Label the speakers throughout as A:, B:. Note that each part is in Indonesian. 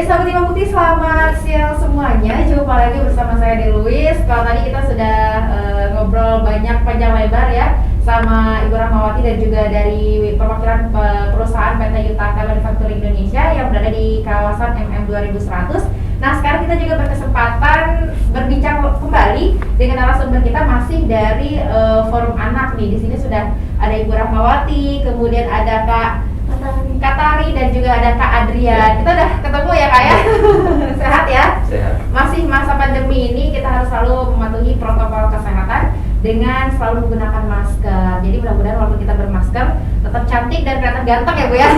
A: sahabat Imam Putih, selamat siang semuanya. Jumpa lagi bersama saya Deluis. Kalau tadi kita sudah ngobrol banyak panjang lebar ya sama Ibu Rahmawati dan juga dari perwakilan perusahaan PT Yutaka Manufacturing Indonesia yang berada di kawasan MM 2100. Nah, sekarang kita juga berkesempatan berbincang kembali dengan narasumber kita masih dari Forum Anak nih. Di sini sudah ada Ibu Rahmawati, kemudian ada Kak Tari dan juga ada Kak Adrian. Kita udah ketemu ya Kak ya? Sehat ya?
B: Sehat.
A: Masih masa pandemi ini kita harus selalu mematuhi protokol kesehatan dengan selalu menggunakan masker. Jadi mudah-mudahan walaupun kita bermasker tetap cantik dan kelihatan ganteng ya Bu ya.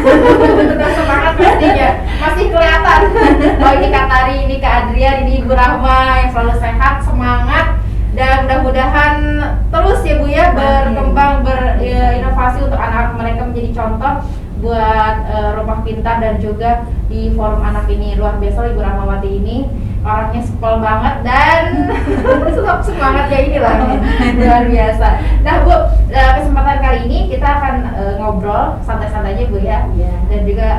A: Tetap semangat pastinya. Masih kelihatan. Oh ini Kak Tari, ini Kak Adrian, ini Ibu Rahma yang selalu sehat, semangat. Dan mudah-mudahan terus ya Bu ya berkembang, berinovasi untuk anak-anak mereka menjadi contoh buat rumah pintar dan juga di Forum Anak ini. Luar biasa Ibu Rahmawati ini orangnya supel banget dan tetap semangat ya inilah luar biasa. Nah Bu, kesempatan kali ini kita akan ngobrol santai-santai aja Bu ya, dan juga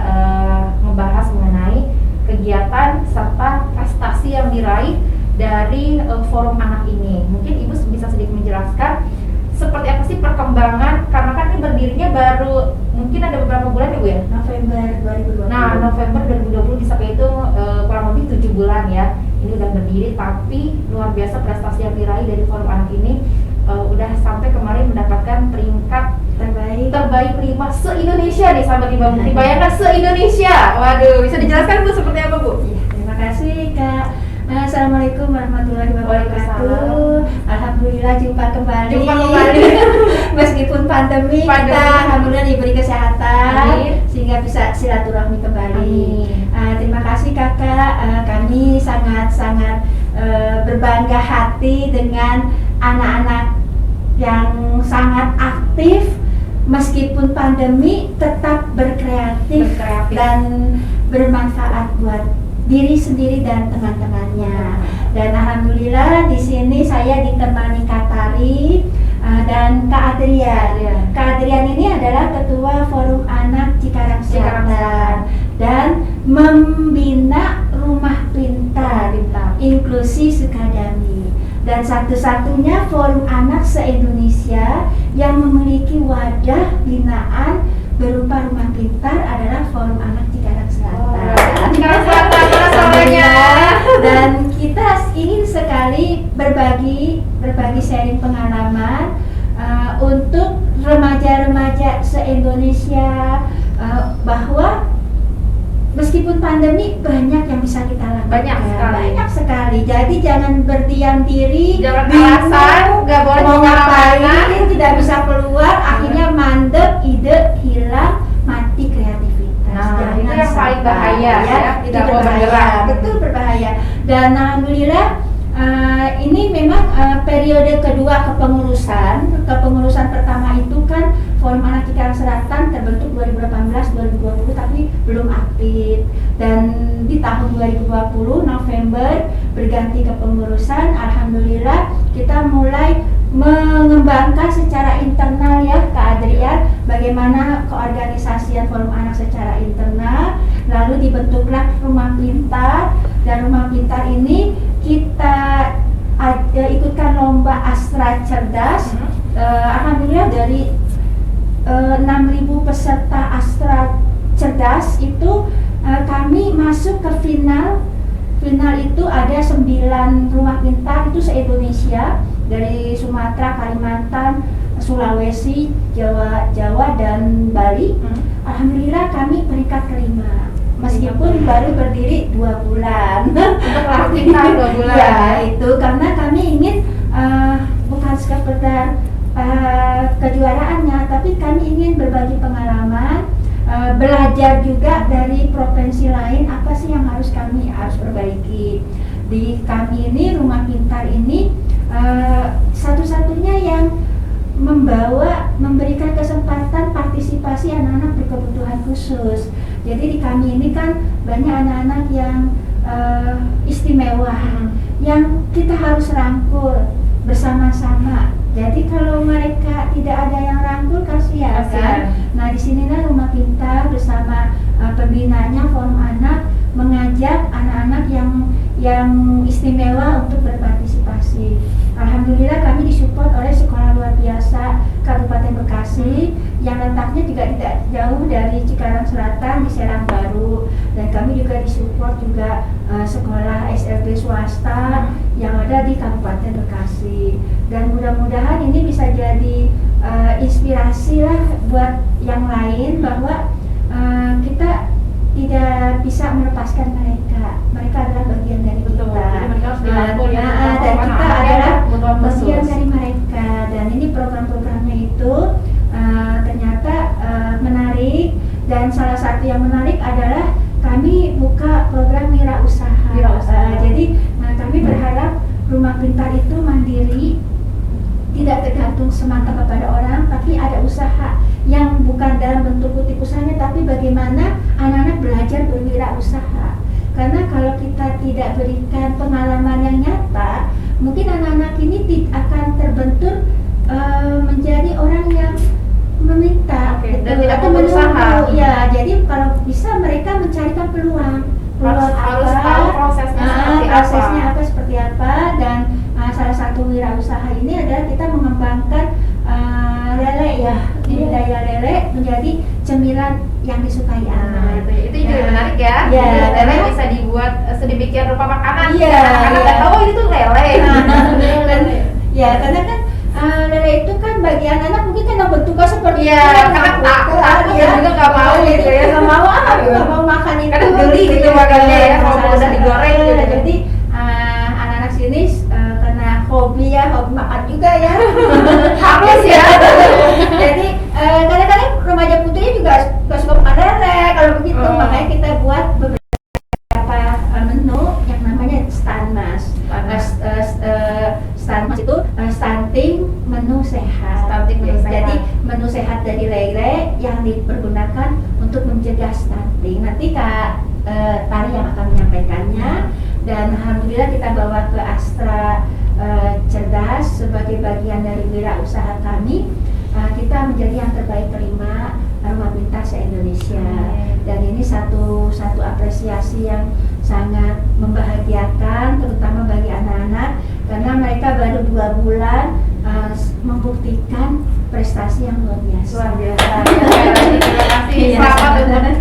A: membahas mengenai kegiatan serta prestasi yang diraih dari Forum Anak ini. Mungkin Ibu bisa sedikit menjelaskan seperti apa sih perkembangan, karena kan ini berdirinya baru mungkin ada beberapa bulan ya Bu ya?
C: November 2020.
A: Nah, November 2020 sampai itu kurang lebih 7 bulan ya. Ini udah berdiri, tapi luar biasa prestasi yang diraih dari Forum Anak ini. Udah sampai kemarin mendapatkan peringkat terbaik 5 se-Indonesia nih sahabat Imam Putih. Bayangkan se-Indonesia. Waduh, bisa dijelaskan Bu seperti apa Bu?
C: Iya, terima kasih Kak. Assalamualaikum warahmatullahi wabarakatuh. Alhamdulillah jumpa kembali. Meskipun pandemi, kita alhamdulillah diberi kesehatan. Sehingga bisa silaturahmi kembali. Terima kasih Kakak. Kami sangat-sangat berbangga hati dengan anak-anak yang sangat aktif. Meskipun pandemi tetap berkreatif dan bermanfaat buat diri sendiri dan teman-temannya. Dan alhamdulillah di sini saya ditemani Kak Tari dan Kak Adrian. Kak Adrian ini adalah Ketua Forum Anak Cikarang Selatan dan membina Rumah Pintar Inklusi Sukadami. Dan satu-satunya forum anak se-Indonesia yang memiliki wadah binaan berupa rumah pintar adalah Forum Anak Cikarang Selatan.
A: Cikarang Selatan suaranya.
C: Dan kita ingin sekali berbagi sharing pengalaman untuk remaja-remaja se-Indonesia bahwa meskipun pandemi banyak yang bisa kita lakukan. Banyak sekali. Jadi jangan berdiam diri.
A: Jangan alasan, nggak boleh
C: mau ngapain,
A: kemana-mana.
C: tidak bisa keluar, akhirnya mandek, ide hilang, mati kreativitas.
A: Nah, itu yang paling bahaya ya. Tidak mau bergerak.
C: Betul, berbahaya. Dan alhamdulillah ini memang periode kedua kepengurusan. Kepengurusan pertama itu kan Forum Anak Cikarang Selatan terbentuk 2018-2020 tapi belum aktif. Dan di tahun 2020 November berganti kepengurusan. Alhamdulillah kita mulai mengembangkan secara internal ya Kak Adrian, bagaimana keorganisasian Forum Anak secara internal. Lalu dibentuklah Rumah Pintar, dan Rumah Pintar ini kita ikutkan lomba Astra Cerdas. Alhamdulillah dari 6.000 peserta Astra Cerdas itu kami masuk ke final. Final itu ada 9 rumah pintar itu se-Indonesia, dari Sumatera, Kalimantan, Sulawesi, Jawa dan Bali. Alhamdulillah kami peringkat kelima. Meskipun baru berdiri 2 bulan.
A: Untuk rumah pintar 2 bulan.
C: Ya, itu karena kami ingin bukan sekedar kejuaraannya, tapi kami ingin berbagi pengalaman, belajar juga dari provinsi lain apa sih yang harus perbaiki. Di kami ini Rumah Pintar ini satu-satunya yang memberikan kesempatan partisipasi anak-anak berkebutuhan khusus. Jadi di kami ini kan banyak anak-anak yang istimewa, yang kita harus rangkul bersama-sama. Jadi kalau mereka tidak ada yang rangkul, kasihan kan. Nah di sinilah Rumah Pintar bersama pembinanya Forum Anak mengajak anak-anak yang istimewa untuk berpartisipasi. Alhamdulillah kami disupport oleh Sekolah Luar Biasa Kabupaten Bekasi yang letaknya juga tidak jauh dari Cikarang Selatan di Serang Baru, dan kami juga disupport juga sekolah SLB swasta yang ada di Kabupaten Bekasi, dan mudah-mudahan ini bisa jadi inspirasi lah buat yang lain bahwa kita tidak bisa melepaskan mereka adalah bagian dari kita.
A: Jadi mereka harus dirangkul ya,
C: Dan kita adalah
A: kebutuhan
C: bagian
A: khusus.
C: dari mereka, dan ini program-programnya itu ternyata menarik, dan salah satu yang menarik adalah kami buka program wirausaha. Jadi kami berharap Rumah Pintar itu mandiri, tidak tergantung semata kepada orang, tapi ada usaha yang bukan dalam bentuk kutip usahanya, tapi bagaimana anak-anak belajar berwirausaha. Karena kalau kita tidak berikan pengalaman yang nyata, mungkin anak-anak ini akan terbentur menjadi orang yang meminta,
A: dan tidak berusaha.
C: Ya, jadi kalau bisa mereka mencarikan peluang
A: Harus tahu prosesnya
C: seperti apa, dan salah satu wirausaha ini adalah kita mengembangkan lele ya, budidaya lele menjadi cemilan yang disukai anak.
A: Itu juga menarik ya. Lele bisa dibuat sedemikian rupa makanan. Karena nggak tahu itu tuh lele.
C: Ya, karena kan lele itu kan bagi anak-anak mungkin kan bentuknya seperti
A: karena takut juga nggak mau gitu ya.
C: Nggak mau, aku nggak mau makan itu.
A: Karena geli gitu makannya ya, kalau udah digoreng gitu.
C: Jadi anak-anak sini karena hobi makan juga ya.
A: Harus ya.
C: Jadi kadang-kadang remaja putrinya juga suka makan lele kalau begitu, makanya kita buat beberapa menu yang namanya Stanmas. Stanmas itu stunting menu sehat. Jadi menu sehat dari lele yang dipergunakan untuk mencegah stunting. Nanti Kak Tari yang akan menyampaikannya, dan alhamdulillah kita bawa ke Astra Cerdas sebagai bagian dari wirausaha kami. Kita menjadi yang terbaik kelima Rumah Pintar se-Indonesia, dan ini satu apresiasi yang sangat membahagiakan, terutama bagi anak-anak, karena mereka baru 2 bulan membuktikan prestasi yang luar biasa.
A: Terima kasih. Selamat untuk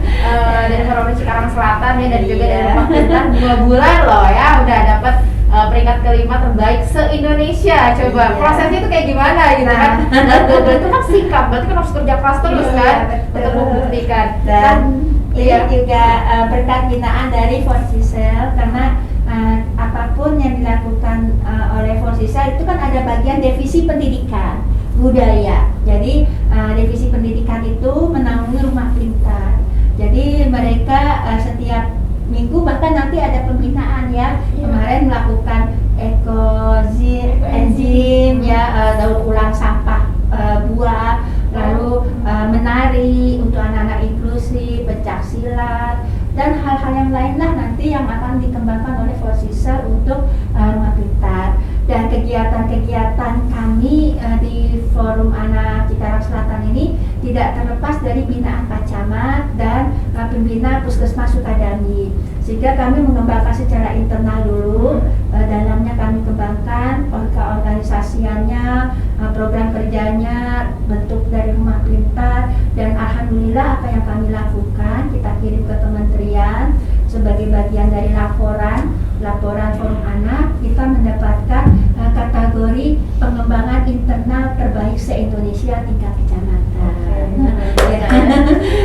A: dari Forum Cikarang Selatan ya, dan juga dari Rumah Pintar 2 bulan loh ya udah dapat peringkat kelima terbaik se-Indonesia. Coba prosesnya itu kayak gimana gitu kan? Dan 2 bulan itu kan singkat, berarti kan harus kerja keras terus kan untuk membuktikan.
C: Dan ini juga berkat binaan dari Forsisel, karena apapun yang dilakukan oleh Forsisel itu kan ada bagian divisi pendidikan budaya. Jadi divisi pendidikan itu menaungi Rumah Pintar. Jadi mereka setiap minggu bahkan nanti ada pembinaan ya. Kemarin melakukan enzim ya, daur ulang sampah buah, lalu menari untuk anak-anak inklusif, pencak silat, dan hal-hal yang lain lah nanti yang akan dikembangkan oleh Forsisel untuk Rumah Pintar. Dan kegiatan-kegiatan kami di Forum Anak Cikarang Selatan ini tidak terlepas dari binaan Pak Camat dan pembina Puskesmas Sukadami, sehingga kami mengembangkan secara internal dulu. Dalamnya kami kembangkan organisasiannya, program kerjanya, bentuk dari Rumah Pintar, dan alhamdulillah apa yang kami lakukan kita kirim ke kementerian sebagai bagian dari laporan Forum Anak. Kita mendapatkan kategori pengembangan internal terbaik se-Indonesia tingkat kecamatan.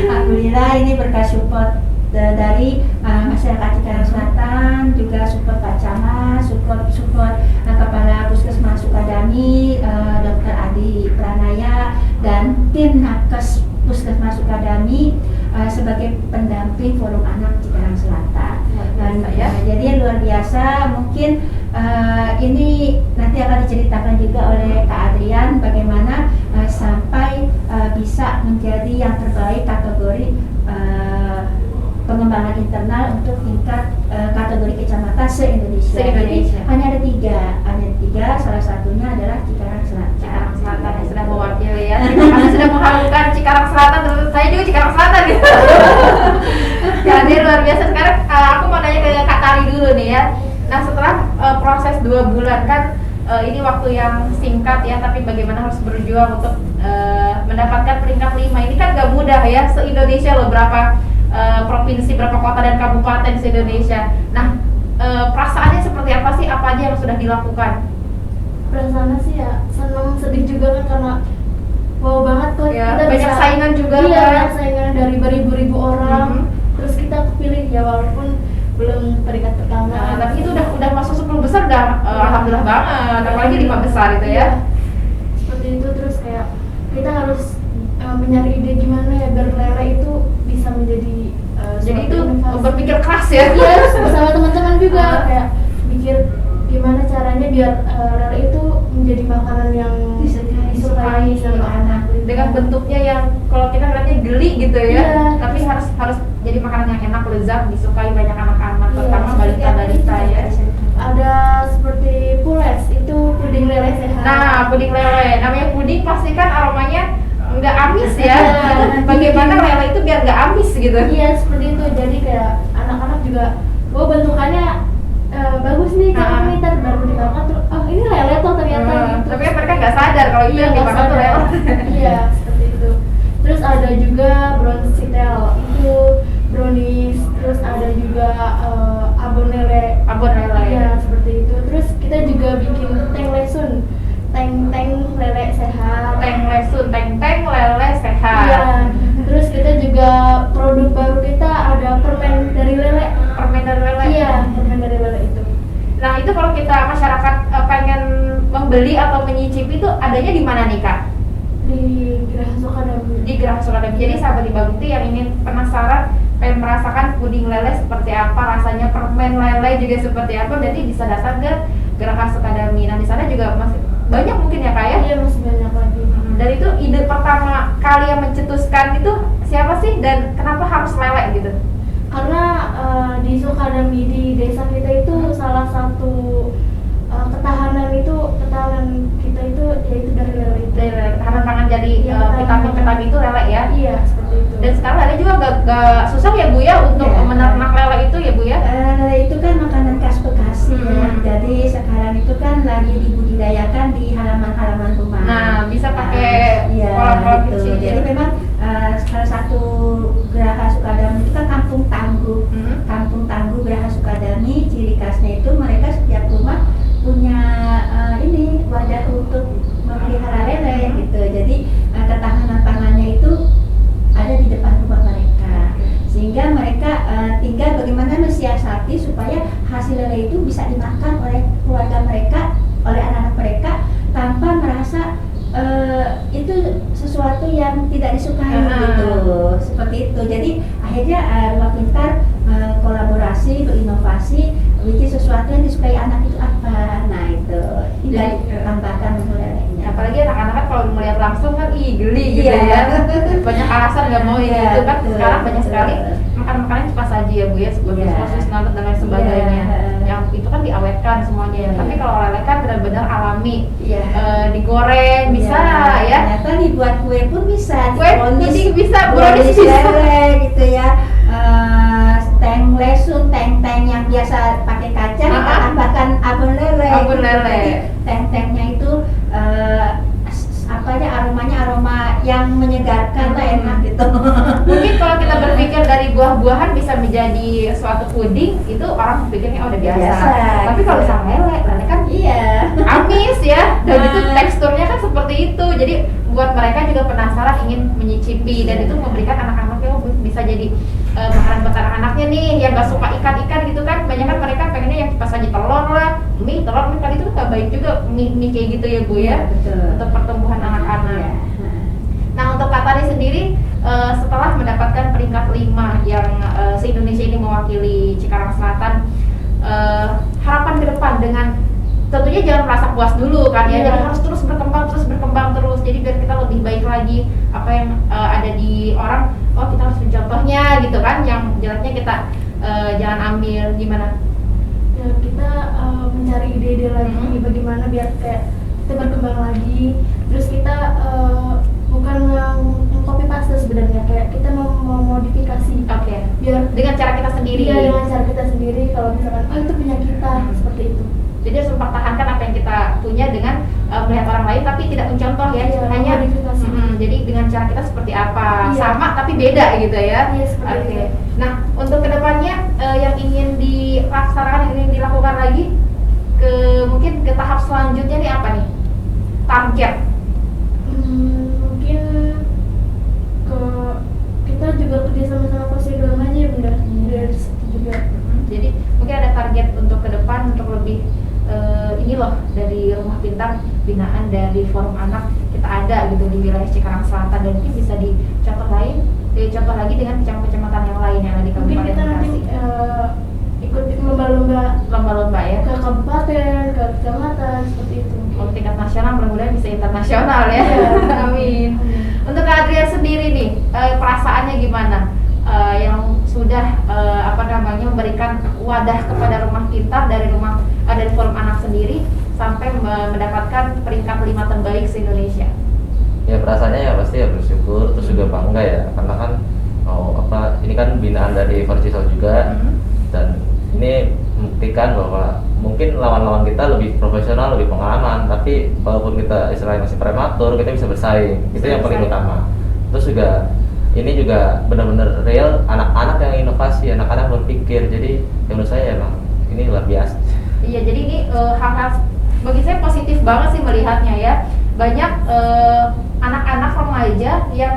C: Alhamdulillah ini berkat support dari masyarakat Cikarang Selatan, juga support Pak Camat, support Kepala Puskesmas Sukadami, Dr. Adi Pranaya, dan tim Nakes Puskesmas Sukadami sebagai pendamping Forum Anak Cikarang Selatan. Jadi luar biasa. Mungkin ini nanti akan diceritakan juga oleh Kak Adrian bagaimana sampai bisa menjadi yang terbaik kategori pengembangan internal untuk tingkat kategori kecamatan se-Indonesia. Hanya ada tiga, salah satunya adalah Cikarang Selatan.
A: Cikarang Selatan yang sudah mewakili ya. Terima kasih sudah mengharumkan Cikarang Selatan, terus saya juga Cikarang Selatan gitu. Ya, dia luar biasa. Sekarang aku mau nanya ke Kak Tari dulu nih ya. Nah, setelah proses 2 bulan kan, ini waktu yang singkat ya, tapi bagaimana harus berjuang untuk mendapatkan peringkat 5. Ini kan gak mudah ya, se-Indonesia loh, berapa provinsi, berapa kota dan kabupaten se-Indonesia. Nah, perasaannya seperti apa sih? Apa aja yang sudah dilakukan?
B: Perasaannya sih ya seneng, sedih juga kan, karena wow banget kok
A: Ya,
B: kita
A: banyak
B: bisa,
A: saingan juga
B: iya,
A: kan?
B: banyak saingan dari beribu-ribu orang.
A: Mhm.
B: Terus kita kepilih ya, walaupun belum peringkat pertama.
A: Nah, tapi itu udah masuk 10 besar, udah alhamdulillah banget. Apalagi 5 besar itu ya.
B: Iya, seperti itu. Terus kayak kita harus mencari ide gimana ya biar lele itu bisa menjadi
A: Jadi
B: suatu
A: itu
B: inovasi.
A: berpikir keras ya.
B: Iya, bersama teman-teman juga kayak mikir gimana caranya biar lele itu menjadi makanan yang disukai sama anak.
A: Dengan bentuknya yang kalau kita ngeliatnya geli gitu ya,
B: Iya.
A: tapi harus jadi makanan yang enak, lezat, disukai banyak anak-anak,
B: Iya,
A: terutama
C: Seperti apa
A: balita-balita
C: itu?
A: ya.
B: Ada seperti pules, itu puding lele sehat.
A: Nah, puding lele, namanya puding pasti kan aromanya nggak amis ya.
B: Iya.
A: Bagaimana lele itu biar nggak amis gitu?
B: Iya, seperti itu. Jadi kayak anak-anak juga, oh bentukannya bagus nih,
A: Ah.
B: nih ntar baru dimakan tuh, oh ini lele tuh ternyata gitu.
A: Tapi mereka nggak sadar kalau itu
B: Iya,
A: yang
B: nggak
A: dimakan tuh
B: sadar.
A: lele.
B: Iya, seperti itu. Terus ada juga brownies, itu brownies. Terus ada juga abon lele.
A: Abon lele.
B: Iya, seperti itu. Terus kita juga bikin teng lesun, teng lele sehat.
A: Teng lesun, teng lele sehat.
B: Iya. Terus kita juga produk baru kita ada permen dari lele.
A: Permen dari lele.
B: Iya, permen dari lele itu.
A: Nah, itu kalau kita masyarakat pengen membeli atau menyicipi itu adanya di mana nih, Kak?
B: Di Geraha Sukadami.
A: Di Geraha Sukadami. Jadi sahabat Iba Bukti yang ingin penasaran, pengen merasakan puding lele seperti apa, rasanya permen lele juga seperti apa, berarti bisa datang ke Geraha Sukadami. Nah, di sana juga masih banyak mungkin ya, Kak ya?
B: Iya, masih banyak lagi.
A: Dan itu ide pertama kali yang mencetuskan itu siapa sih dan kenapa harus lele gitu?
B: Karena di Sukadami, di desa kita itu salah satu ketahanan kita itu yaitu dari lele itu.
A: Dari lele, ketahanan pangan jadi
B: Iya,
A: vitamin itu lele ya.
B: Iya, seperti itu.
A: Dan sekarang lele juga gak susah ya Bu ya untuk
C: Iya.
A: menernak lele itu ya Bu ya?
C: Itu kan makanan khas Bekasi ya.
A: Hmm.
C: Jadi sekarang itu kan lagi dibudidayakan di halaman-halaman rumah.
A: Nah, bisa pakai
C: Iya,
A: kolam-kolam
C: gitu.
A: kecil.
C: Jadi memang salah satu Geraha Sukadami itu kan kampung tangguh. Kampung Tangguh Geraha Sukadami, ciri khasnya itu mereka setiap rumah punya ini wadah untuk memelihara lele gitu. Jadi ketahanan pangannya itu ada di depan rumah mereka, sehingga mereka tinggal bagaimana mensiasati supaya hasil lele itu bisa dimakan oleh keluarga mereka, oleh anak-anak mereka tanpa merasa itu sesuatu yang tidak disukai gitu, seperti itu. Jadi akhirnya Rumah Pintar kolaborasi, berinovasi, bikin sesuatu yang disukai anak itu apa. Nah itu tinggal tambahkan menu lelenya.
A: Apalagi anak-anak kan kalau melihat langsung kan geli gitu
C: Iya.
A: ya. Banyak alasan nggak mau ini
C: Iya,
A: itu kan.
C: betul,
A: Sekarang banyak
C: betul.
A: sekali makan-makanan cepat saji ya Bu ya, sebagai
C: Iya.
A: sosis nugget dan lain sebagainya.
C: Iya.
A: Yang itu kan diawetkan semuanya ya.
C: Iya.
A: Tapi kalau lele kan benar-benar alami.
C: Iya.
A: Digoreng bisa ya.
C: Ternyata dibuat kue pun bisa.
A: Kue puding bisa, brownies
C: brownies
A: bisa.
C: lele gitu ya. Teng lesun, teng yang biasa pakai kacang, kita tambahkan abon lele.
A: Abon
C: gitu.
A: lele.
C: Jadi teng-tengnya itu aromanya aroma yang menyegarkan lah, enak gitu.
A: Mungkin kalau kita berpikir dari buah-buahan bisa menjadi suatu puding, itu orang pikirnya udah biasa.
C: Biasa,
A: Tapi
C: gitu.
A: kalau sama lele kan
C: Iya.
A: amis ya, dan
C: Nah.
A: itu teksturnya kan seperti itu. Jadi buat mereka juga penasaran ingin menyicipi, dan itu memberikan anak-anaknya bisa jadi makanan buat anak-anaknya nih yang gak suka ikan-ikan gitu kan. Banyak kan mereka pengennya yang pas saja telur lah, mie kan itu kan gak baik juga mie kayak gitu ya Bu ya,
C: Betul.
A: untuk pertumbuhan anak-anak.
C: Iya.
A: Nah, untuk Kak Tari sendiri setelah mendapatkan peringkat 5 yang se-Indonesia ini mewakili Cikarang Selatan, harapan ke depan dengan tentunya jangan merasa puas dulu kan ya,
B: Iya.
A: jadi harus terus berkembang terus, jadi biar kita lebih baik lagi. Apa yang ada di orang, oh kita harus mencontohnya gitu kan, yang jeleknya kita jangan ambil. Gimana?
B: Ya, kita mencari ide-ide lagi bagaimana biar kayak kita berkembang lagi. Terus kita bukan yang copy paste sebenarnya, kayak kita mau modifikasi.
A: Oke.
B: biar
A: dengan cara kita sendiri.
B: Iya, dengan cara kita sendiri. Kalau misalkan itu punya kita, seperti itu.
A: Jadi harus mempertahankan apa yang kita punya dengan melihat orang lain tapi tidak mencontoh ya,
B: Iya,
A: hanya
B: modifikasi.
A: jadi dengan cara kita seperti apa,
B: Iya.
A: sama tapi beda gitu ya.
B: Iya, seperti
A: Oke.
B: itu.
A: Nah, untuk kedepannya yang ingin dilaksanakan, yang ingin dilakukan lagi mungkin ke tahap selanjutnya nih apa nih? Target.
B: Mungkin kita juga kerja sama Poseidoan aja ya Bunda, dari situ juga.
A: Jadi mungkin ada target untuk ke depan untuk lebih ini loh, dari Rumah Pintar binaan dari Forum Anak kita ada gitu di wilayah Cikarang Selatan, dan mungkin bisa dicontoh lagi dengan kecamatan yang lain yang ada di
B: Mungkin
A: Kabupaten
B: kita nanti
A: Bekasi.
B: ikut lomba-lomba
A: ya
B: ke kabupaten, ke kecamatan, seperti itu.
A: kalau tingkat nasional, mudah-mudahan bisa internasional ya. Amin. Untuk Kak Adrian sendiri nih, perasaannya gimana? Yang sudah memberikan wadah kepada Rumah Pintar dari Forum Anak sendiri sampai mendapatkan peringkat 5 terbaik se-Indonesia.
D: Ya perasaannya ya pasti ya bersyukur, terus juga bangga ya, karena kan ini kan binaan dari Forcisol juga, dan ini membuktikan bahwa mungkin lawan-lawan kita lebih profesional, lebih pengalaman, tapi walaupun kita istilahnya masih prematur, kita bisa bersaing. Itu yang paling utama. Terus juga ini juga benar-benar real, anak-anak yang inovasi, anak-anak berpikir. Jadi menurut saya emang ini luar biasa.
A: Iya, jadi ini hal-hal bagi saya positif banget sih melihatnya ya. Banyak anak-anak remaja yang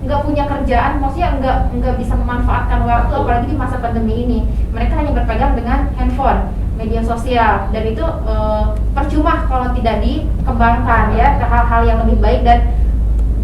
A: nggak punya kerjaan, maksudnya nggak bisa memanfaatkan waktu, apalagi di masa pandemi ini. Mereka hanya berpegang dengan handphone, media sosial, dan itu percuma kalau tidak dikembangkan ya ke hal-hal yang lebih baik. Dan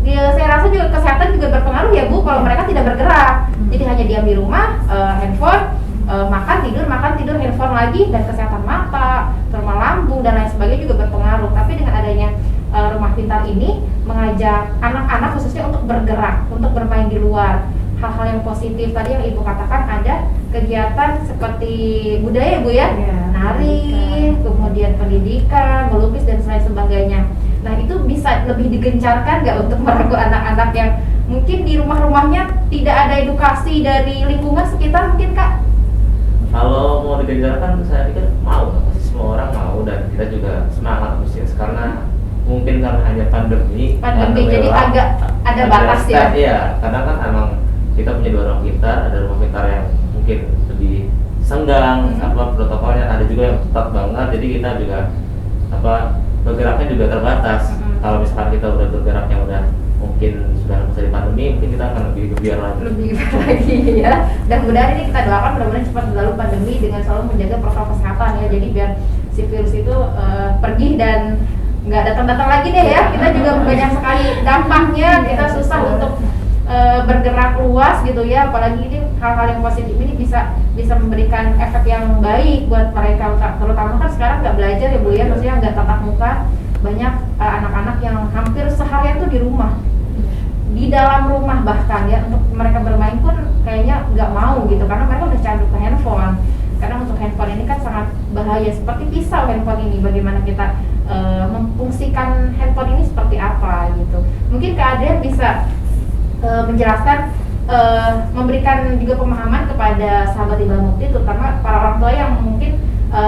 A: saya rasa juga kesehatan juga berpengaruh ya Bu, kalau mereka tidak bergerak. Jadi hanya diam di rumah, handphone, makan tidur, handphone lagi, dan kesehatan mata, trauma lambung dan lain sebagainya juga berpengaruh. Tapi dengan adanya Rumah Pintar ini mengajak anak-anak khususnya untuk bergerak, untuk bermain di luar. Hal-hal yang positif tadi yang Ibu katakan, ada kegiatan seperti budaya Bu ya, nari, kemudian pendidikan, melukis dan lain sebagainya. Nah itu bisa lebih digencarkan nggak untuk meragu anak-anak yang mungkin di rumah-rumahnya tidak ada edukasi dari lingkungan sekitar mungkin Kak?
D: Kalau mau digencarkan, saya pikir mau, pasti semua orang mau, dan kita juga semangat karena mungkin karena hanya pandemi
A: jadi agak ada batas ya.
D: Iya, karena kan emang kita punya 2 Rumah Pintar, ada Rumah Pintar yang mungkin lebih senggang, protokolnya, ada juga yang ketat banget, jadi kita juga bergeraknya juga terbatas. Kalau misalkan kita udah bergeraknya udah mungkin sudah selesai pandemi, mungkin kita akan lebih gebiar lagi
A: ya. Dan mudah-mudahan ini kita doakan mudah-mudahan cepat berlalu pandemi dengan selalu menjaga protokol kesehatan ya. Jadi biar si virus itu pergi dan nggak datang-datang lagi deh ya. Kita juga banyak sekali dampaknya, kita susah untuk bergerak luas gitu ya. Apalagi ini hal-hal yang positif ini bisa memberikan efek yang baik buat mereka, terutama kan sekarang nggak belajar ya Bu ya, maksudnya nggak tatap muka. Banyak anak-anak yang hampir seharian tuh di rumah, di dalam rumah bahkan ya, untuk mereka bermain pun kayaknya nggak mau gitu, karena mereka udah candu ke handphone. Karena untuk handphone ini kan sangat bahaya, seperti pisau handphone ini. Bagaimana kita memfungsikan handphone ini seperti apa gitu. Mungkin Kak Adrian bisa menjelaskan, memberikan juga pemahaman kepada sahabat Hibah Mukti, terutama para orang tua yang mungkin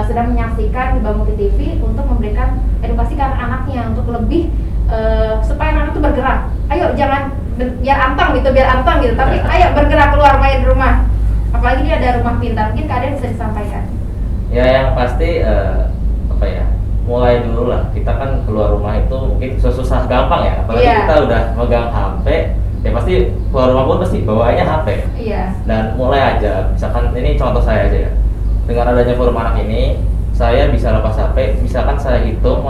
A: sedang menyaksikan Hibah Mukti TV, untuk memberikan edukasi ke anak-anaknya untuk lebih supaya anak itu bergerak. Ayo jangan biar antang gitu, tapi ayo bergerak keluar main di rumah. Apalagi dia ada Rumah Pintar, mungkin Kak Adrian bisa disampaikan.
D: Ya yang pasti mulai dulu lah. Kita kan keluar rumah itu mungkin susah gampang ya, apalagi kita udah megang HP, ya pasti keluar rumah pun pasti bawaannya HP. Dan mulai aja, misalkan ini contoh saya aja ya, dengan adanya Forum Anak ini, saya bisa lepas HP. Misalkan saya hitung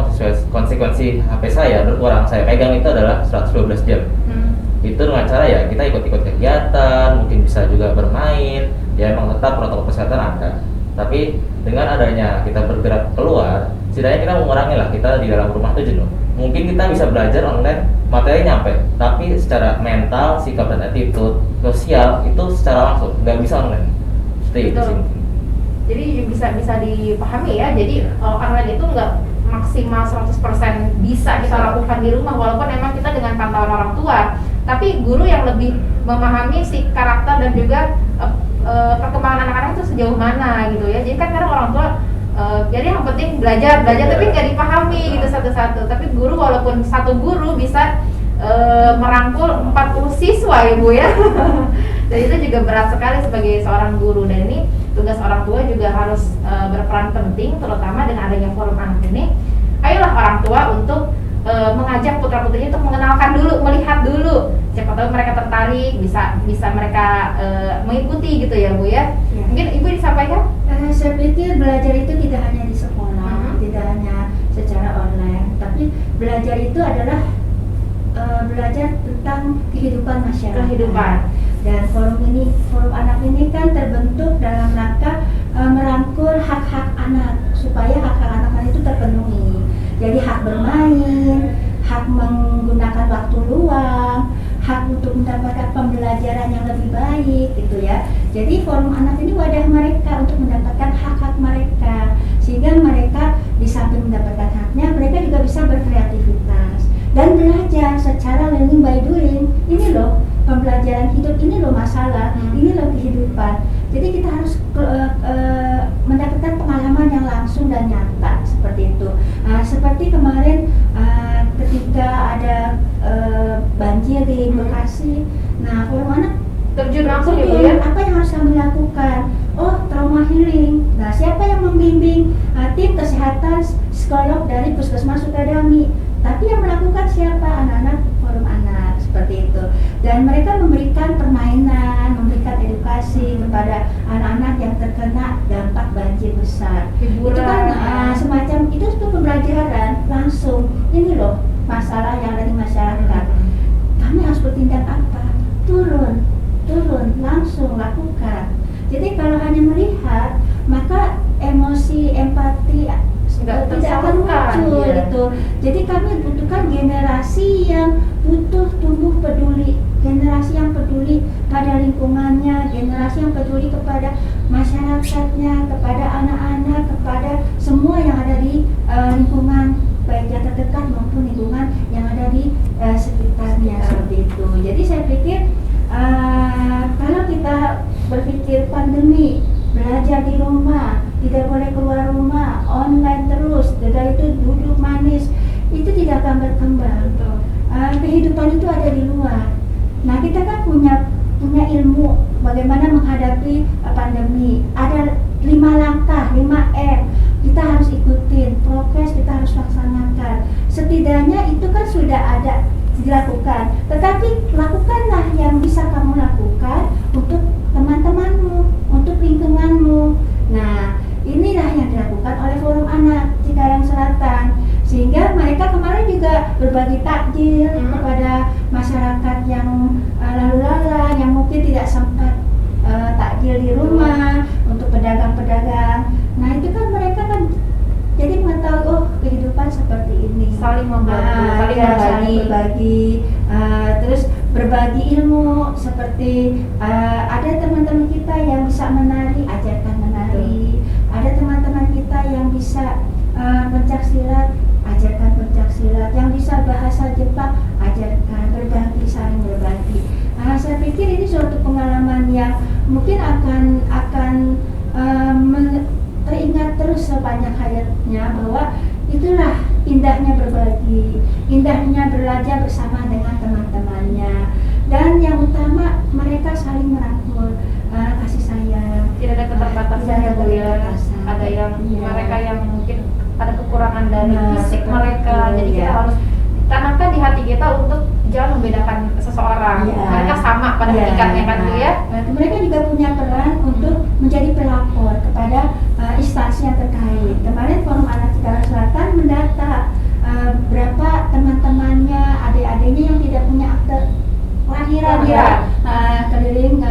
D: konsekuensi HP saya berkurang, saya pegang itu adalah 112 jam. Itu dengan cara ya kita ikut-ikut kegiatan, mungkin bisa juga bermain, ya emang tetap protokol kesehatan ada. Tapi dengan adanya kita bergerak keluar, setidaknya kita mengurangi lah, kita di dalam rumah itu jenuh. Mungkin kita bisa belajar online, materi nyampe, tapi secara mental, sikap dan attitude sosial itu secara langsung nggak bisa online. Seperti itu sih.
A: Jadi bisa dipahami ya. Jadi online itu nggak maksimal 100% bisa kita lakukan di rumah, walaupun memang kita dengan pantauan orang tua. Tapi guru yang lebih memahami si karakter dan juga perkembangan anak-anak itu sejauh mana gitu ya. Jadi kan kadang orang tua jadi yang penting belajar tapi nggak dipahami gitu satu-satu. Tapi guru walaupun satu guru bisa merangkul 40 siswa ya Bu ya. Dan itu juga berat sekali sebagai seorang guru, dan ini tugas orang tua juga harus berperan penting, terutama dengan adanya forum anak ini. Ayolah orang tua untuk mengajak putra-putrinya untuk mengenalkan dulu, melihat dulu. Siapa tahu mereka tertarik, bisa mereka mengikuti gitu ya Bu ya.
C: Ya.
A: Mungkin Ibu disampaikan?
C: Saya pikir belajar itu tidak hanya di sekolah, tidak hanya secara online, tapi belajar itu adalah belajar tentang kehidupan masyarakat. Dan forum anak ini kan terbentuk dalam rangka merangkul hak-hak anak supaya hak-hak anak itu terpenuhi. Jadi hak bermain, hak menggunakan waktu luang, hak untuk mendapatkan pembelajaran yang lebih baik gitu ya. Jadi forum anak ini wadah mereka untuk mendapatkan hak-hak mereka, sehingga mereka di samping mendapatkan haknya, mereka juga bisa berkreativitas dan belajar secara learning by doing. Ini loh pembelajaran hidup, ini loh masalah, ini loh kehidupan. Jadi kita harus mendapatkan pengalaman yang langsung dan nyata seperti itu. Seperti kemarin ketika ada banjir di Bekasi, nah forum anak
A: Terjun langsung ya Bu ya.
C: apa yang harus kami lakukan? Oh, trauma healing. Nah, siapa yang membimbing? Tim kesehatan, psikolog dari Puskesmas Sukadami. Tapi yang melakukan siapa? Anak-anak forum anak, seperti itu. Dan mereka memberikan permainan, memberikan edukasi kepada anak-anak yang terkena dampak banjir besar.
A: Hiburan.
C: Itu kan semacam itu pembelajaran langsung. Ini loh masalah yang ada di masyarakat. Kami harus bertindak apa? Turun, langsung lakukan. Jadi kalau hanya melihat, maka emosi, empati
A: Nggak
C: tidak akan
A: tersalurkan,
C: muncul
A: ya.
C: gitu. Jadi kami butuhkan generasi yang butuh tumbuh peduli, generasi yang peduli pada lingkungannya, generasi yang peduli kepada masyarakatnya, kepada anak-anak, kepada semua yang ada di lingkungan, baik yang terdekat maupun lingkungan yang ada di sekitarnya, seperti itu. Jadi saya pikir kalau kita berpikir pandemi, belajar di rumah, tidak boleh keluar rumah, online terus, sudah itu duduk manis, itu tidak akan berkembang. Kehidupan itu ada di luar. Nah, kita kan punya ilmu bagaimana menghadapi pandemi. Ada 5 langkah, 5M. Kita harus ikutin, prokes kita harus laksanakan. Setidaknya itu kan sudah ada dilakukan. Tetapi lakukanlah yang bisa kamu lakukan untuk teman-temanmu, untuk lingkunganmu. Nah, inilah yang dilakukan oleh Forum Anak Cikarang Selatan, sehingga mereka kemarin juga berbagi takjil kepada masyarakat yang lalu lalang, yang mungkin tidak sempat takjil di rumah, untuk pedagang-pedagang. Nah, itu kan mereka kan jadi mengetahui, oh, kehidupan seperti ini,
A: Saling membantu,
C: saling berbagi, terus berbagi ilmu. Seperti ada teman-teman kita yang bisa menari, ajarkan menari. Ada teman-teman kita yang bisa pencak silat, ajarkan pencak silat. Yang bisa bahasa Jepang, ajarkan, berbagi, saling berbagi. Saya pikir ini suatu pengalaman yang mungkin akan teringat terus sepanjang hayatnya, bahwa itulah indahnya berbagi, indahnya belajar bersama dengan teman-temannya, dan yang utama mereka saling merangkul, kasih sayang.
A: Tidak ada keterbatasan ya Bu ya. Ada yang mereka yang mungkin ada kekurangan dari fisik mereka, jadi kita harus tanamkan di hati kita untuk jangan membedakan seseorang. Mereka sama pada hakikatnya kan Bu ya.
C: Mereka juga punya peran untuk menjadi pelapor kepada instansi yang terkait. Kemarin Forum Anak Cikarang Selatan mendata berapa teman-temannya, adik-adiknya yang tidak punya akte kelahiran ya, keliling.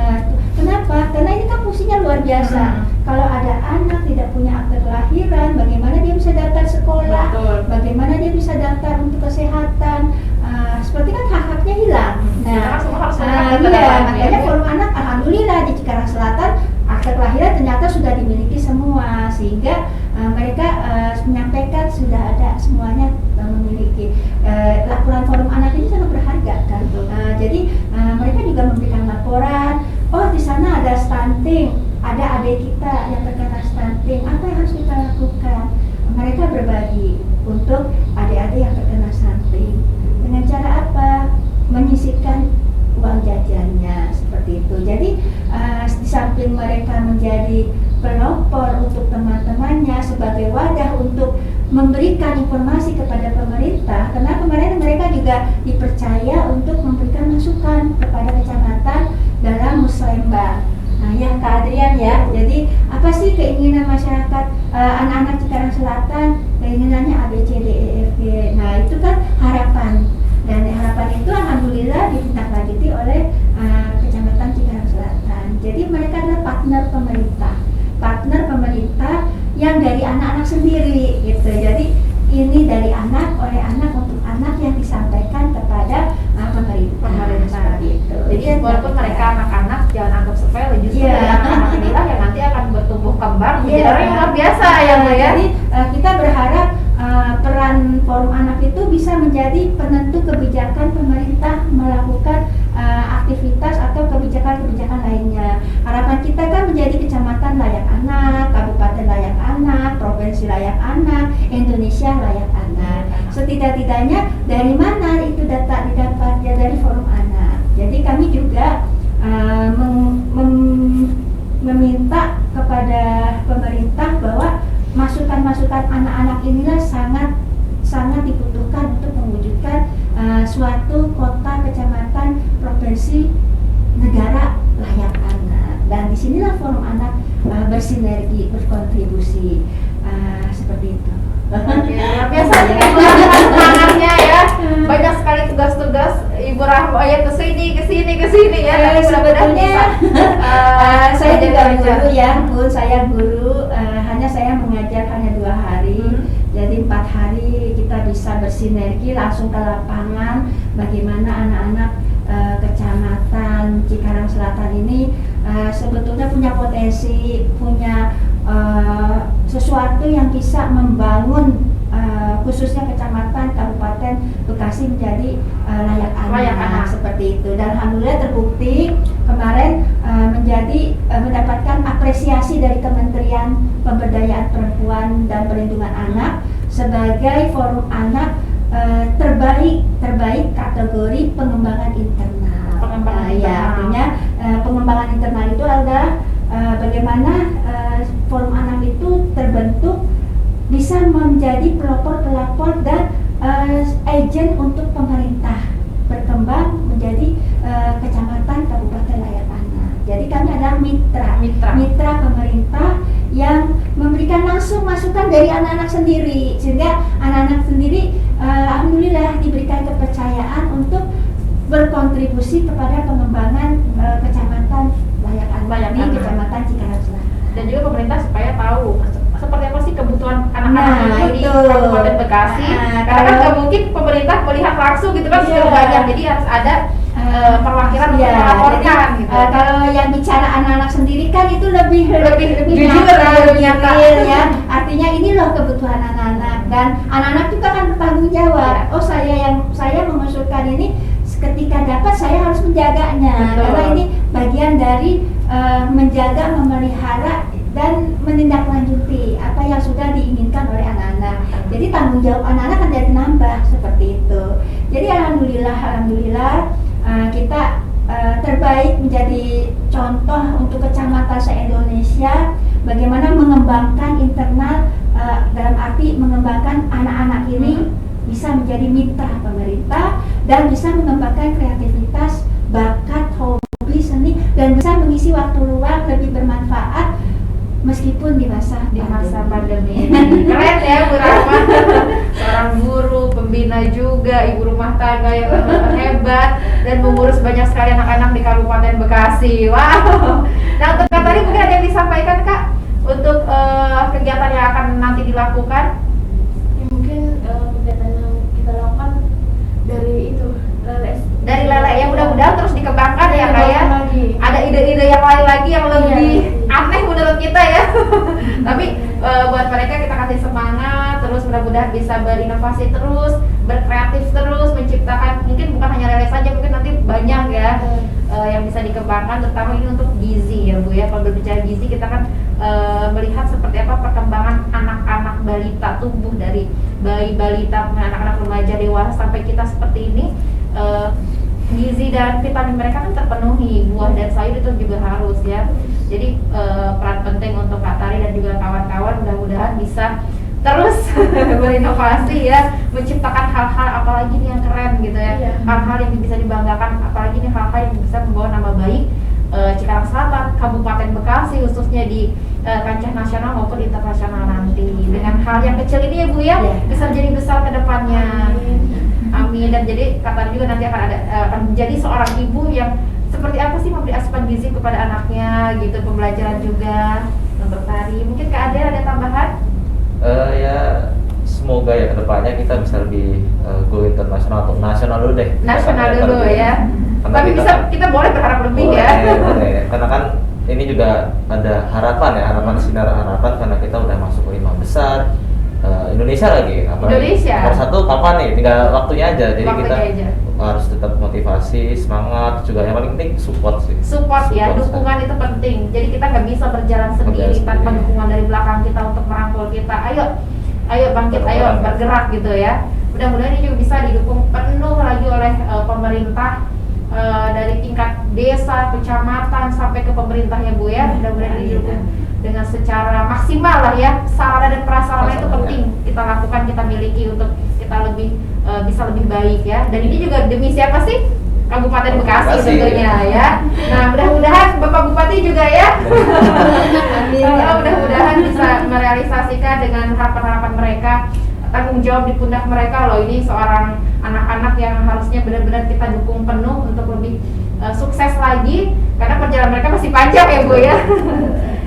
C: Kenapa? Karena ini kan fungsinya luar biasa. Kalau ada anak tidak punya akte kelahiran, bagaimana dia bisa daftar sekolah?
A: Betul.
C: Bagaimana dia bisa daftar untuk kesehatan? Seperti kan hak-haknya hilang.
A: Kita semua harus
C: Makanya Forum Anak alhamdulillah di Cikarang Selatan akte kelahiran ternyata sudah dimiliki semua, sehingga mereka menyampaikan sudah ada semuanya memiliki. Laporan Forum Anak ini sangat berharga kan. Jadi mereka juga memberikan laporan. Oh, di sana ada stunting stunting, ada adik kita yang terkena stunting, apa yang harus kita lakukan? Mereka berbagi untuk adik-adik yang terkena stunting. Dengan cara apa? Menyisihkan uang jajannya seperti itu. Jadi di samping mereka menjadi pelopor untuk teman-temannya sebagai wadah untuk memberikan informasi kepada pemerintah, karena kemarin mereka juga dipercaya untuk memberikan masukan kepada kecamatan dalam muslemba. Nah, ya Kak Adrian ya. Jadi apa sih keinginan masyarakat anak-anak Cikarang Selatan? Keinginannya A B C D E F G. Nah, itu kan harapan. Dan harapan itu alhamdulillah ditindaklanjuti oleh Kecamatan Cikarang Selatan. Jadi mereka adalah partner pemerintah yang dari anak-anak sendiri gitu. Jadi ini dari anak oleh anak untuk anak yang disampaikan kepada pemerintah. Seperti itu.
A: Jadi walaupun mereka anak-anak, jangan anggap sepele, justru
C: Iya.
A: dari anak-anak inilah yang nanti akan bertumbuh kembang menjadi
C: Iya.
A: orang yang luar biasa ya Bu ya.
C: Jadi kita berharap peran forum anak itu bisa menjadi penentu kebijakan pemerintah melakukan aktivitas atau kebijakan-kebijakan lainnya. Harapan kita kan menjadi kecamatan layak anak, kabupaten layak anak, provinsi layak anak, Indonesia layak anak. Setidak-tidaknya dari mana itu data didapat? Ya dari forum anak. Jadi kami juga meminta kepada pemerintah bahwa masukan-masukan anak-anak inilah sangat dibutuhkan untuk mewujudkan suatu kota, kecamatan, provinsi, negara layak anak. Dan disinilah forum anak bersinergi, berkontribusi seperti itu.
A: Oke, luar biasa ini semangatnya ya. Banyak sekali tugas-tugas Ibu Rahma ya kesini ya. Tapi mudah-mudahan
C: Sebetulnya
A: bisa,
C: saya juga
A: menjadi
C: guru ya, Bu. Saya guru, hanya saya mengajar hanya 2 hari. Jadi 4 hari kita bisa bersinergi langsung ke lapangan. Bagaimana anak-anak Kecamatan Cikarang Selatan ini sebetulnya punya potensi, punya sesuatu yang bisa membangun khususnya kecamatan, kabupaten Bekasi menjadi layak anak seperti itu. Dan alhamdulillah terbukti kemarin mendapatkan apresiasi dari Kementerian Pemberdayaan Perempuan dan Perlindungan Anak sebagai forum anak terbaik kategori pengembangan internal. Ya, artinya pengembangan internal itu adalah bagaimana forum anak itu terbentuk bisa menjadi pelopor dan agen untuk pemerintah berkembang menjadi kecamatan, kabupaten layak anak. Jadi kami adalah mitra pemerintah yang memberikan langsung masukan dari anak-anak sendiri, sehingga anak-anak sendiri alhamdulillah diberikan kepercayaan untuk berkontribusi kepada pengembangan kecamatan layak anak di Kecamatan Cikarang Selatan.
A: Dan juga pemerintah supaya tahu seperti apa sih kebutuhan anak-anak di Kabupaten Bekasi. Karena kan nggak mungkin pemerintah melihat langsung gitu kan sudah banyak, jadi harus ada perwakilan untuk melaporkan gitu.
C: Kalau yang bicara anak-anak sendiri kan itu lebih
A: jujur, lebih nyata.
C: Ya. Artinya ini loh kebutuhan anak-anak, dan anak-anak juga kan bertanggung jawab. Oh, saya mengusulkan ini, ketika dapat saya harus menjaganya.
A: Betul.
C: Karena ini bagian dari menjaga, memelihara dan menindaklanjuti apa yang sudah diinginkan oleh anak-anak. Jadi tanggung jawab anak-anak kan jadi nambah seperti itu. Jadi alhamdulillah kita terbaik menjadi contoh untuk kecamatan se-Indonesia bagaimana mengembangkan internal, dalam arti mengembangkan anak-anak ini bisa menjadi mitra pemerintah dan bisa mengembangkan kreativitas, bakat, hobi, seni, dan bisa mengisi waktu luang lebih bermanfaat meskipun di masa
A: pandemi. Keren ya Bu Rahma, seorang guru, pembina juga, ibu rumah tangga yang hebat dan mengurus banyak sekali anak-anak di Kabupaten Bekasi. Wow. Nah, untuk Kak tadi mungkin ada yang disampaikan Kak untuk kegiatan yang akan nanti dilakukan?
B: Mungkin kegiatan yang kita lakukan dari itu
A: Dari lele ya, mudah-mudahan terus dikembangkan ya Kak ya.
B: lagi.
A: Ada ide-ide yang lain lagi yang lebih aneh menurut kita ya. Tapi buat mereka kita kasih semangat, terus mudah-mudahan bisa berinovasi terus, berkreatif terus, menciptakan mungkin bukan hanya lele saja, mungkin nanti banyak ya yang bisa dikembangkan, terutama ini untuk gizi ya Bu ya. Kalau berbicara gizi kita kan melihat seperti apa perkembangan anak-anak balita, tumbuh dari bayi balita, anak-anak remaja, dewasa sampai kita seperti ini. Gizi dan vitamin mereka kan terpenuhi, buah dan sayur itu juga harus ya. Jadi peran penting untuk Kak Tari dan juga kawan-kawan mudah-mudahan bisa terus berinovasi ya, menciptakan hal-hal apalagi nih yang keren gitu ya,
B: Iya.
A: hal-hal yang bisa dibanggakan, apalagi nih hal-hal yang bisa membawa nama baik Cikarang Selatan, Kabupaten Bekasi khususnya di kancah nasional maupun internasional nanti. Dengan hal yang kecil ini ya Bu ya,
C: Iya.
A: bisa jadi besar ke depannya.
B: Amin.
A: Amin. Dan jadi Kak Tari juga nanti akan menjadi seorang ibu yang seperti apa sih memberi asupan gizi kepada anaknya gitu, pembelajaran juga untuk Tari. Mungkin Kak Ade ada tambahan?
D: Ya semoga ya kedepannya kita bisa lebih go internasional atau nasional dulu deh.
A: Nasional
D: Karena
A: dulu
D: lebih-
A: ya.
D: karena
A: Tapi kita boleh berharap lebih
D: boleh,
A: ya.
D: boleh. Karena kan ini juga ada harapan ya, harapan sinar harapan karena kita udah masuk ke 5 besar Indonesia lagi. Apalagi
A: Indonesia.
D: nomor 1 kapan nih? Tinggal waktunya aja. Jadi
A: Waktunya
D: kita
A: aja.
D: harus tetap motivasi, semangat juga. Yang paling penting support sih.
A: Support ya, dukungan itu penting. Jadi kita nggak bisa berjalan sendiri
D: Berjalan
A: tanpa
D: sendiri.
A: dukungan dari belakang kita untuk merangkul kita. Ayo bangkit, ayo
D: Bergerak.
A: bergerak gitu ya. Mudah-mudahan ini juga bisa didukung penuh lagi oleh pemerintah dari tingkat desa, kecamatan sampai ke pemerintah ya Bu ya. Mudah-mudahan ini didukung dengan secara maksimal lah ya. Sarana dan prasarana itu
D: Prasarana,
A: penting kita lakukan, kita miliki untuk kita lebih bisa lebih baik ya. Dan ini juga demi siapa sih? Kabupaten Bekasi
D: Bekasi,
A: tentunya ya. Nah, mudah-mudahan Bapak Bupati juga ya.
C: Amin.
A: Mudah-mudahan bisa merealisasikan dengan harapan-harapan mereka, tanggung jawab di pundak mereka loh. Ini seorang anak-anak yang harusnya benar-benar kita dukung penuh untuk lebih sukses lagi karena perjalanan mereka masih panjang ya Bu ya.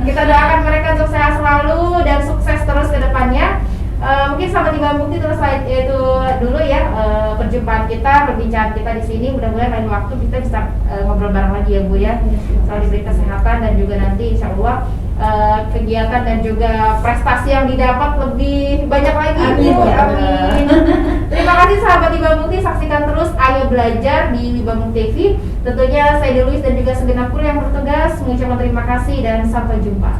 A: Kita doakan mereka untuk sehat selalu dan sukses terus ke depannya. Mungkin sahabat Iba Bukti itu dulu ya perjumpaan kita, perbincangan kita di sini. Mudah-mudahan lain waktu kita bisa ngobrol bareng lagi ya Bu ya, soal diberi kesehatan dan juga nanti insya Allah kegiatan dan juga prestasi yang didapat lebih banyak lagi.
C: Amin.
A: Bu. Amin. Terima kasih sahabat Iba Bukti, saksikan terus Ayo Belajar di Iba Bukti TV. Tentunya saya Deluis dan juga segenap kru yang bertugas mengucapkan terima kasih dan sampai jumpa.